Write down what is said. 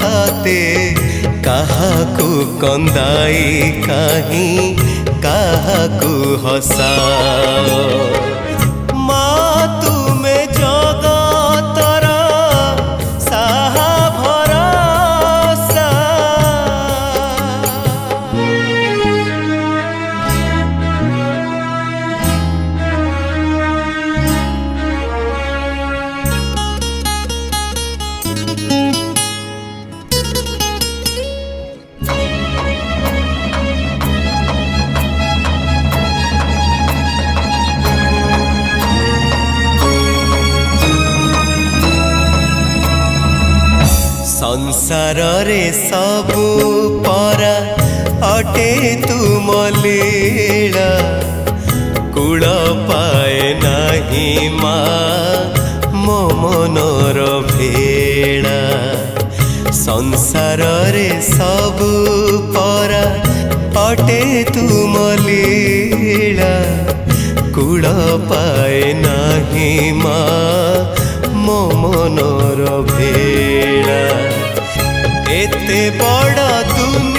हाथे काहाकू कंदाई कहीं काहाकू हसाओ। माँ तुमे जगतर साहा भरोसा। संसार रे सबु परा अटे तुम लीला। कूल पाए नाही माँ मो मनर भेड़ा। संसार रे सबु परा अटे तुम लीला। कूल पाए नाही माँ मो मनर भेड़ा। एते बड़ दुनिया